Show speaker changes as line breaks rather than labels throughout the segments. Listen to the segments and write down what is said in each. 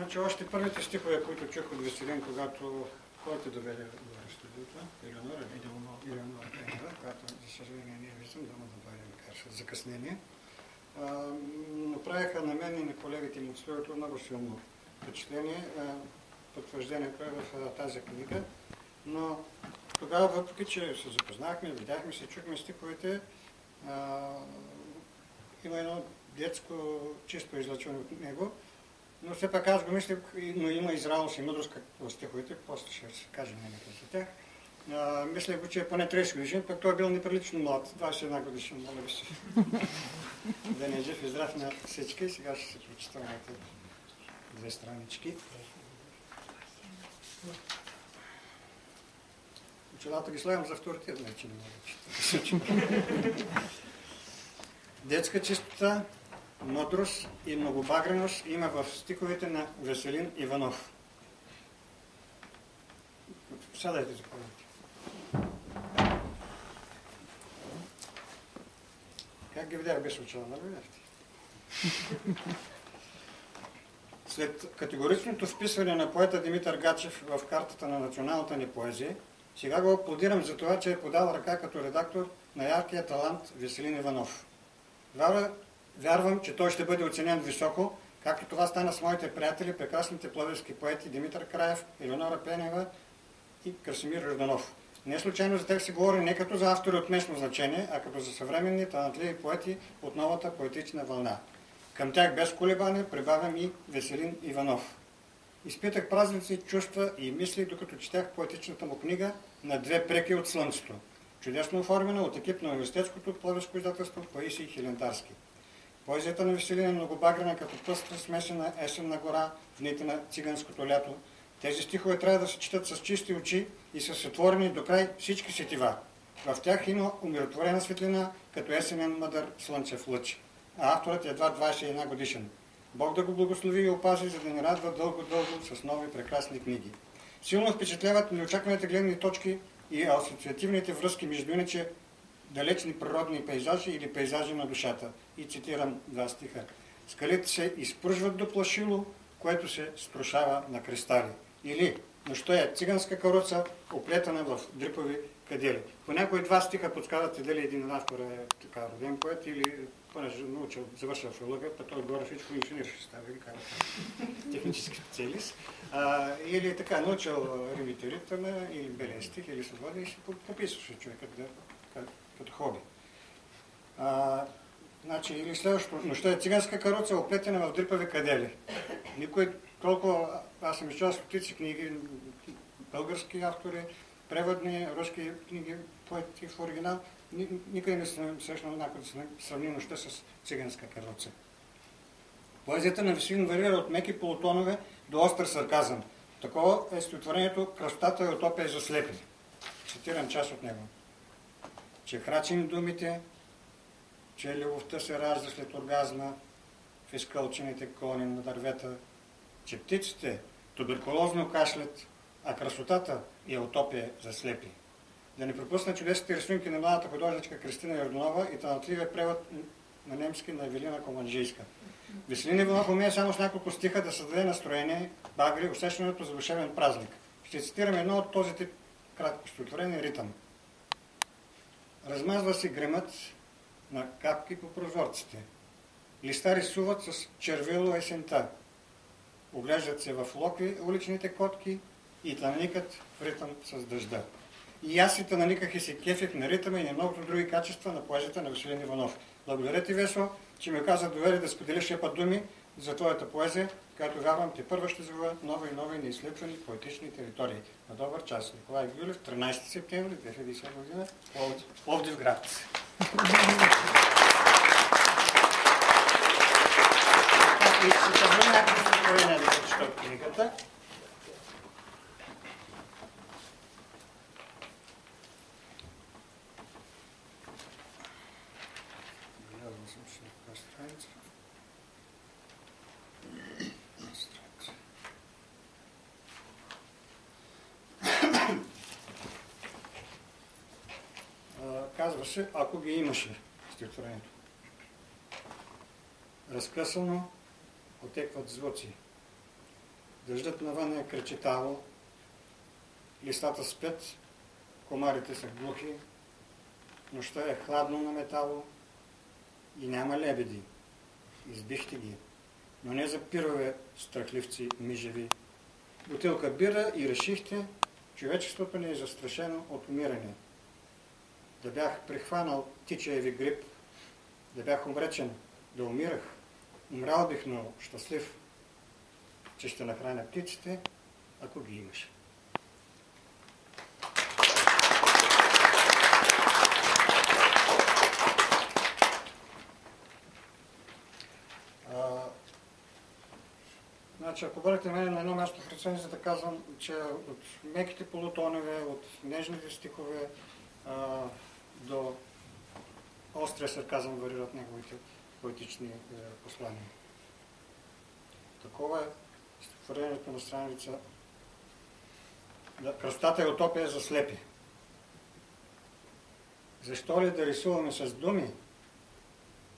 Значи още първите стихове, които чух от Веселин, когато който доведе до студиото, Елеонора Пенева, която за съжаление не виждам, да му да дойде, макар с закъснение, направиха на мен и на колегите ми от студиото много силно впечатление. Потвърждението е в тази книга, но тогава, въпреки че се запознахме, видяхме се, чухме стиховете, има едно детско чисто излъчване от него, но все пак аз го мислях, но има израелност и мъдрост в стиховете, после ще се каже мнението за тях. Мислях го, че е поне 30 годишен, пък той е бил неприлично млад, 21 годишен, моля ви се. Да не е жив и здрав на всички, и сега ще се прочита моите две странички. Очилата ги слагам за авторитет, вече не мога да чета. Детска чистота, мъдрост и многобагреност има в стиховете на Веселин Иванов. Сядайте за повече. Как ги видях без очила, нали видяхте? След категоричното вписване на поета Димитър Гачев в картата на националната ни поезия, сега го аплодирам за това, че е подал ръка като редактор на яркия талант Веселин Иванов. Вярвам, че той ще бъде оценен високо, както това стана с моите приятели, прекрасните пловдивски поети Димитър Краев, Елеонора Пенева и Красимир Йорданов. Не случайно за тях се говори не като за автори от местно значение, а като за съвременни талантливи поети от новата поетична вълна. Към тях без колебание прибавям и Веселин Иванов. Изпитах празници, чувства и мисли, докато четях поетичната му книга «На две преки от слънцето», чудесно оформена от екип на университетското пловдивско издателство Паисий Хилендарски. Поезията на Веселин е многобагрена като пъстра смесена есенна гора в дните на циганското лято. Тези стихове трябва да се четат с чисти очи и са сътворени до край всички сетива. В тях има умиротворена светлина, като есенен мъдър слънчев лъч. А авторът е едва 21 годишен. Бог да го благослови и опази, за да ни радва дълго-дълго с нови прекрасни книги. Силно впечатляват неочакваните гледни точки и асоциативните връзки между иначе далечни природни пейзажи или пейзажи на душата. И цитирам два стиха. Скалите се изпружват до плашило, което се струшава на кристали. Или нощта е циганска каруца, оплетена в дрипови кадили. По някои два стиха подсказвате дали един автор е така роден поет или понеже научил, завършил филология, път той горе всичко инженер ще става, или технически специалист. Или така научил римите ритъма, или белия стих, или съводи и ще пописваше човекът като хоби. Значи, или следващото, нощта е циганска каруца, оплетена в дрипави кадели. Никой толкова, аз съм изчел стотици книги, български автори, преводни, руски книги, поети в оригинал, никъде не съм срещнал някой да се сравни нощта с циганска каруца. Поезията на Веселин варира от меки полутонове до остър сарказъм. Такова е стихотворението «Красотата и утопия за слепи». Цитирам част от него. Че храчим думите, че любовта се ражда след оргазма в изкълчените клони на дървета, че птиците туберкулозно кашлят, а красотата е утопия за слепи. Да не пропусна чудесните рисунки на младата художничка Кристина Йорданова и талантливия превод на немски на Евелина Команджийска. Веселин Иванов умее само с няколко стиха да създаде настроение, багри, усещането за душевен празник. Ще цитирам едно от този тип кратко стихотворение ритъм. Размазва се гремът на капки по прозорците. Листа рисуват с червило есента. Оглеждат се в локви уличните котки и тънаникат в ритъм с дъжда. И аз си тънаниках и се кефих на ритъма и на многото други качества на поезията на Веселин Иванов. Благодаря ти, Весо, че ми оказа доверие да споделиш шепа думи за твоята поезия, която вярвам те първа ще завоюва нови и нови неизследвани поетични територии. На добър час. Николай Гюлев, 13 септември 2007 година, Пловдив град. И ще събрам някакво стихотворение да прочета от книгата. Казва се, ако ги имаше стихотворението. Разкъсано отекват звуци. Дъждът навън е кречетало, листата спят, комарите са глухи, нощта е хладно наметало и няма лебеди. Избихте ги, но не за пирове страхливци мижеви. Бутилка бира и решихте, човечеството ни е застрашено от умиране. Да бях прихванал тичаеви грип, да бях обречен, да умирах, умрял бих, но щастлив, че ще нахраня птиците, ако ги имаш. Значи, ако бъдете мен на едно място в рецензията, казвам, че от меките полутонове, от нежните стихове до острия сарказъм варират неговите поетични послания. Такова е стихотворението на страница. Кръстата е утопия за слепи. Защо ли да рисуваме с думи?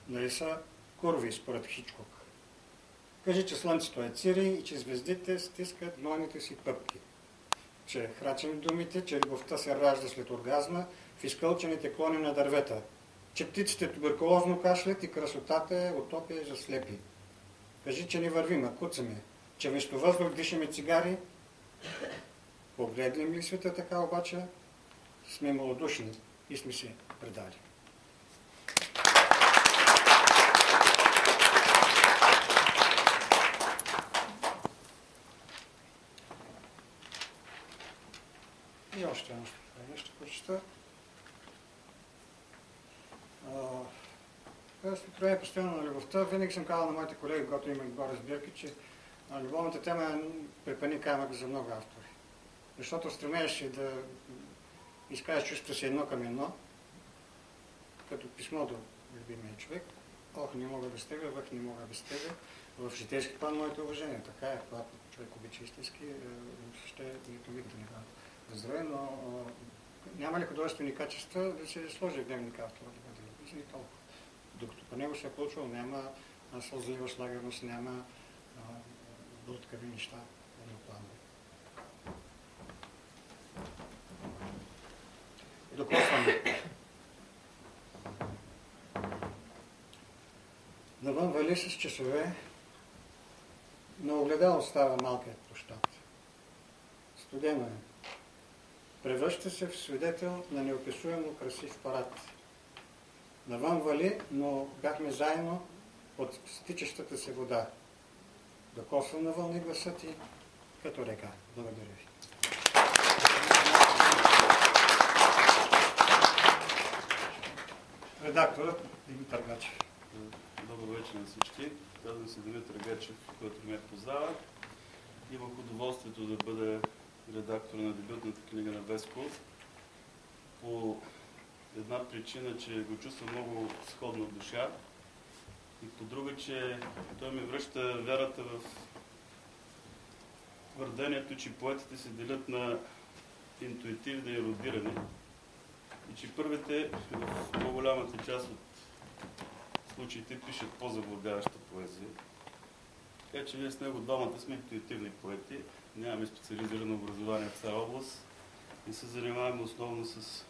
Нали са курви според Хичкок. Кажи, че слънцето е цири и че звездите стискат гнойните си пъпки. Че храчим думите, че любовта се ражда след оргазма в изкълчените клони на дървета. Че птиците туберкулозно кашлят и красотата е утопия за слепи. Кажи, че ни вървим, а куцаме. Че вместо въздух дишаме цигари. Погледнем ли света така обаче, сме малодушни и сме се предали. И още нещо. Ще прочета. Стихотворение постоянно на любовта. Винаги съм казал на моите колеги, когато има горе сбирки, че любовната тема е препъни камък за много автори. Защото стремееш да изкажеш чувството си едно към едно, като писмо до любимия човек. Ох, не мога без тебе, въх, не мога без тебе. В житейски план моето уважение. Така е, когато човек обича истински, ще нито миг да не бъде да здраве, но няма ли художествени качества да се сложи в дневника автора да бъде написан и толкова. Докато по него се е получил, няма сълзлива слаганост, няма блудкави неща. И докосваме. Навън вали с часове, на огледало става малкият площад. Студено е. Превръща се в свидетел на неописуемо красив парад. Навън вали, но бяхме заедно под стичащата се вода. Докосва на вълни гласа ти, като река. Благодаря ви. Редакторът Димитър Гачев.
Добър вечер на всички. Казвам се Димитър Гачев, който ме познава. Имах удоволствието да бъда редактор на дебютната книга на Веско. По една причина, че го чувствам много сходна душа и по друга, че той ми връща вярата в твърдението, че поетите се делят на интуитивно и ерудиране и че първите в по-голямата част от случаите пишат по-заблудяваща поезия. Така че ние с него двамата сме интуитивни поети, нямаме специализирано образование в тази област и се занимаваме основно с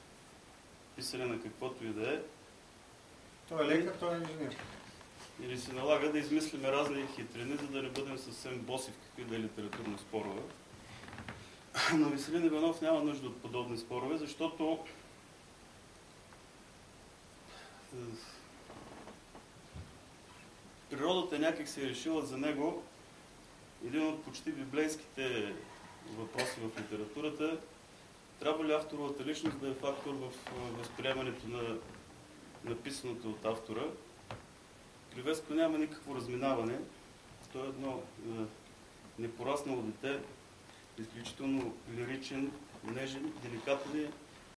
писане на каквото и да е.
Той е лекар, той е инженер.
Или се налага да измислиме разни хитрини, за да не бъдем съвсем боси в какви да е литературни спорове. Но Веселин Иванов няма нужда от подобни спорове, защото природата някак се е решила за него един от почти библейските въпроси в литературата. Трябва ли авторовата личност да е фактор в възприемането на написаното от автора? При Веско няма никакво разминаване. Той е едно непораснало дете, изключително лиричен, нежен, деликатен